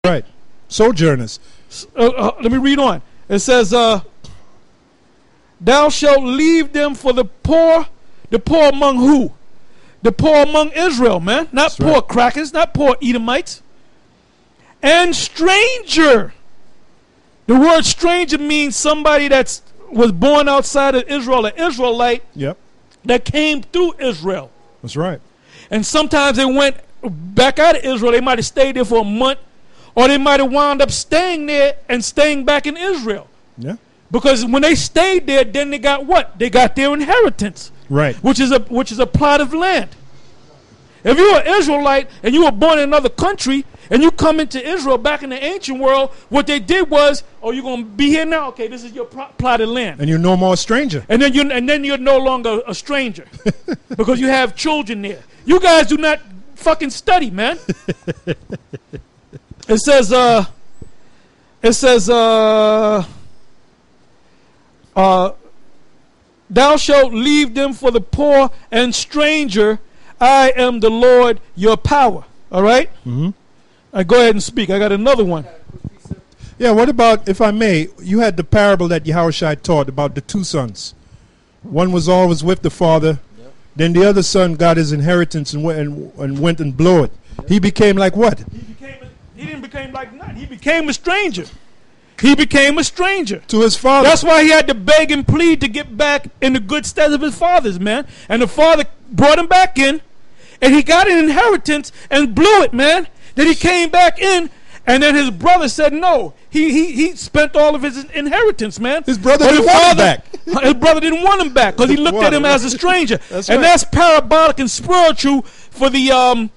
Right. Sojourners. Let me read on. It says, thou shalt leave them for the poor among who? The poor among Israel, man. Not That's poor right. crackers, not poor Edomites. And stranger. The word stranger means somebody that was born outside of Israel, an Israelite Yep. that came through Israel. That's right. And sometimes they went back out of Israel. They might have stayed there for a month, or they might have wound up staying there and staying back in Israel. Yeah. Because when they stayed there, then they got what? They got their inheritance. Right. Which is a plot of land. If you were an Israelite and you were born in another country and you come into Israel back in the ancient world, what they did was, oh, you're going to be here now? Okay, this is your plot of land. And you're no more a stranger. And then you're no longer a stranger because you have children there. You guys do not fucking study, man. It says, thou shalt leave them for the poor and stranger. I am the Lord your power. All right? Mm-hmm. Go ahead and speak. I got another one. Yeah, what about, if I may, you had the parable that Yahushua taught about the two sons. One was always with the father. Yep. Then the other son got his inheritance and went and blew it. Yep. He became like what? He didn't become like nothing. He became a stranger. He became a stranger to his father. That's why he had to beg and plead to get back in the good stead of his fathers, man. And the father brought him back in, and he got an inheritance and blew it, man. Then he came back in, and then his brother said no. He spent all of his inheritance, man. His brother didn't want him back. His brother didn't want him back because he looked at him as a stranger. That's and right. that's parabolic and spiritual for the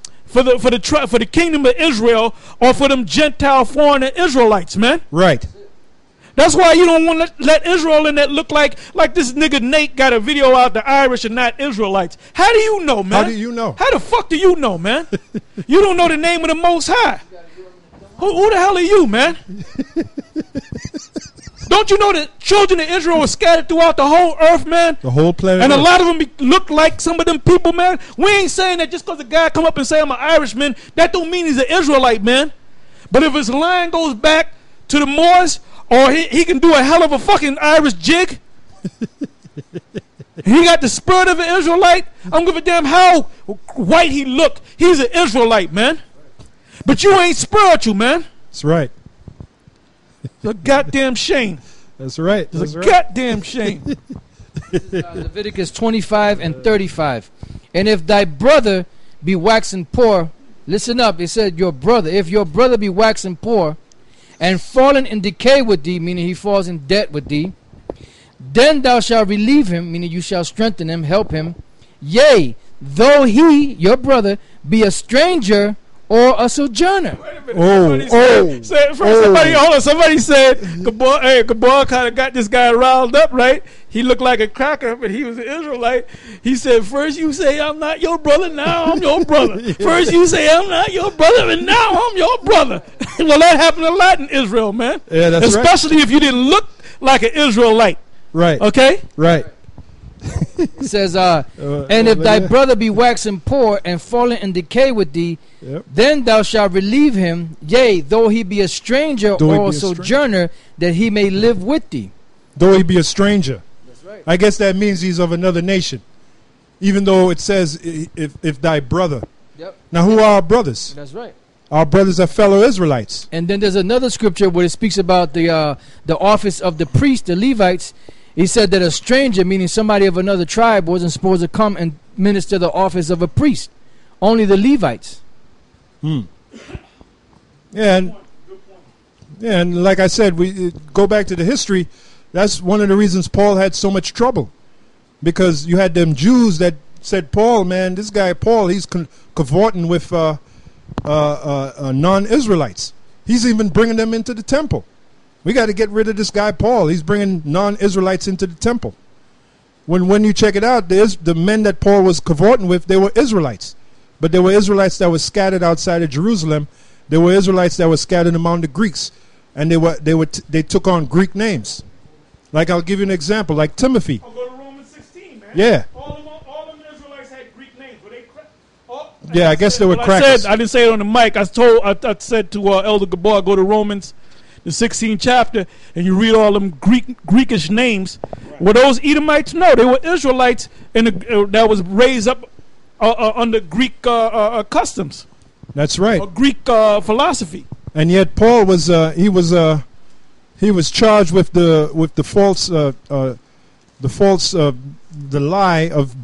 kingdom of Israel, or for them Gentile foreigner Israelites, man. Right. That's why you don't want to let Israel in that look like this nigga Nate got a video out the Irish and not Israelites. How do you know, man? How do you know? How the fuck do you know, man? You don't know the name of the Most High. Who the hell are you, man? Don't you know that children of Israel were scattered throughout the whole earth, man? The whole planet. And a lot of them look like some of them people, man. We ain't saying that just because a guy come up and say I'm an Irishman, that don't mean he's an Israelite, man. But if his line goes back to the Moors, or he can do a hell of a fucking Irish jig, he got the spirit of an Israelite, I don't give a damn how white he look. He's an Israelite, man. But you ain't spiritual, man. That's right. It's a goddamn shame. That's right. It's a goddamn shame. This is, Leviticus 25 and 35. And if thy brother be waxen poor, listen up, it said your brother, if your brother be waxen poor and fallen in decay with thee, meaning he falls in debt with thee, then thou shalt relieve him, meaning you shall strengthen him, help him. Yea, though he, your brother, be a stranger or a sojourner. Somebody said, Gabor kind of got this guy riled up, right? He looked like a cracker, but he was an Israelite. He said, first you say I'm not your brother, now I'm your brother. First you say I'm not your brother, and now I'm your brother. Well, that happened a lot in Israel, man. Yeah, that's especially if you didn't look like an Israelite. Right. Okay? Right. It says, and if thy brother be waxen poor and fallen in decay with thee, yep, then thou shalt relieve him, yea, though he be a stranger or a sojourner, that he may live with thee. Though he be a stranger. That's right. I guess that means he's of another nation. Even though it says, if thy brother. Yep. Now, who are our brothers? That's right. Our brothers are fellow Israelites. And then there's another scripture where it speaks about the office of the priests, the Levites. He said that a stranger, meaning somebody of another tribe, wasn't supposed to come and minister the office of a priest. Only the Levites. Yeah, and like I said, we go back to the history. That's one of the reasons Paul had so much trouble, because you had them Jews that said, Paul, man, this guy Paul, he's cavorting with non-Israelites. He's even bringing them into the temple. We got to get rid of this guy Paul. He's bringing non-Israelites into the temple. When you check it out, the men that Paul was cavorting with, they were Israelites. But they were Israelites that were scattered outside of Jerusalem. They were Israelites that were scattered among the Greeks. And they took on Greek names. Like, I'll give you an example, like Timothy. I'll go to Romans 16, man. Yeah. All of them Israelites had Greek names. Were they Yeah, I guess they were crackers. I didn't say it on the mic. I said to Elder Gabor, go to Romans, the 16th chapter, and you read all them Greekish names. Right. Were those Edomites? No, they were Israelites that was raised up under Greek customs. That's right. Or Greek philosophy. And yet Paul was he was charged with the lie of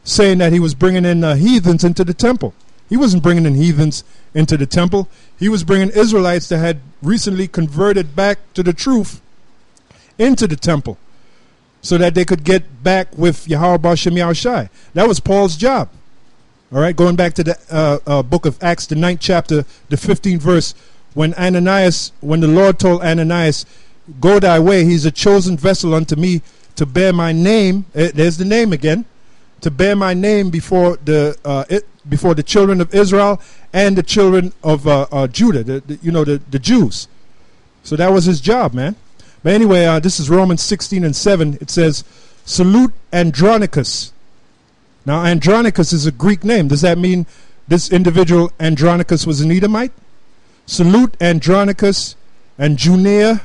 saying that he was bringing in heathens into the temple. He wasn't bringing in heathens into the temple. He was bringing Israelites that had recently converted back to the truth into the temple so that they could get back with Yahweh B'Shem Yahushai. That was Paul's job. All right, going back to the book of Acts, the 9th chapter, the 15th verse, when the Lord told Ananias, go thy way, he's a chosen vessel unto me to bear my name. There's the name again. To bear my name before the children of Israel and the children of Judah, the Jews. So that was his job, man. But anyway, this is Romans 16:7. It says, salute Andronicus. Now, Andronicus is a Greek name. Does that mean this individual Andronicus was an Edomite? Salute Andronicus and Junia,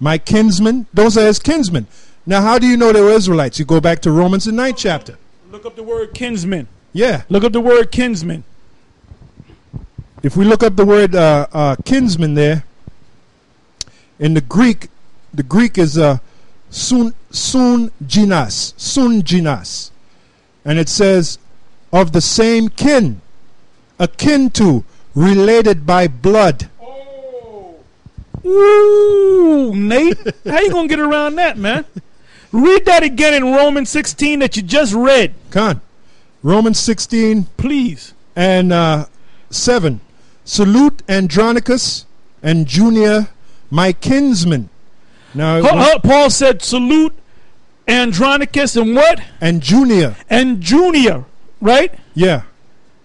my kinsmen. Those are his kinsmen. Now, how do you know they were Israelites? You go back to Romans, the 9th chapter. Look up the word kinsman. Yeah. Look up the word kinsman. If we look up the word kinsman there, in the Greek is sun ginas. And it says, of the same kin, akin to, related by blood. Oh. Ooh, Nate. How you going to get around that, man? Read that again in Romans 16 that you just read. Come on. Romans 16. Please. And 7. Salute Andronicus and Junia, my kinsmen. Now, Paul said, salute Andronicus and what? And Junia. And Junia, right? Yeah.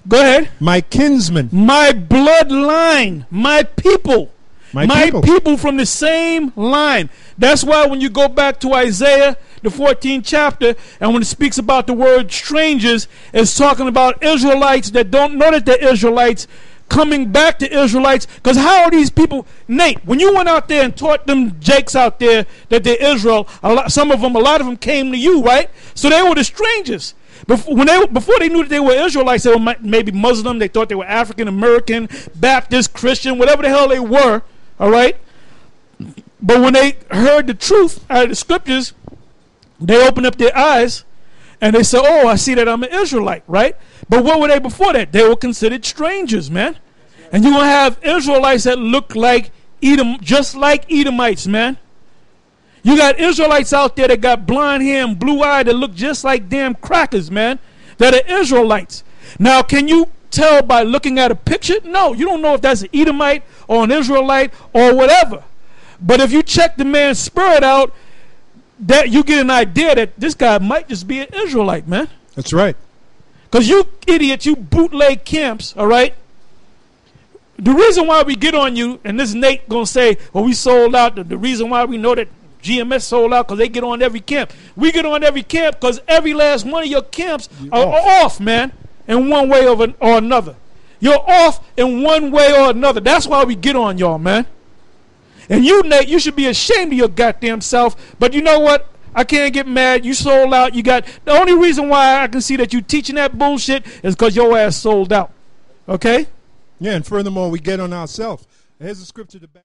Go ahead. My kinsmen. My bloodline. My people. My people from the same line. That's why when you go back to Isaiah, the 14th chapter, and when it speaks about the word strangers, it's talking about Israelites that don't know that they're Israelites coming back to Israelites. Because how are these people? Nate, when you went out there and taught them jakes out there that they're Israel, a lot of them came to you, right? So they were the strangers. Before they knew that they were Israelites, they were maybe Muslim, they thought they were African American, Baptist, Christian, whatever the hell they were. All right? But when they heard the truth out of the scriptures, they opened up their eyes and they said, oh, I see that I'm an Israelite, right? But what were they before that? They were considered strangers, man. And you're going to have Israelites that look like Edom, just like Edomites, man. You got Israelites out there that got blonde hair and blue eye that look just like damn crackers, man, that are Israelites. Now, can you tell by looking at a picture? No, you don't know if that's an Edomite or an Israelite or whatever. But if you check the man's spirit out, that you get an idea that this guy might just be an Israelite, man. That's right. Because you idiots, you bootleg camps, all right? The reason why we get on you, and this Nate going to say, well, we sold out. The reason why we know that GMS sold out because they get on every camp. We get on every camp because every last one of your camps are off, man, in one way or another. You're off in one way or another. That's why we get on y'all, man. And you, Nate, you should be ashamed of your goddamn self. But you know what? I can't get mad. You sold out. You got the only reason why I can see that you teaching that bullshit is because your ass sold out. Okay? Yeah, and furthermore, we get on ourselves. Here's a scripture to back.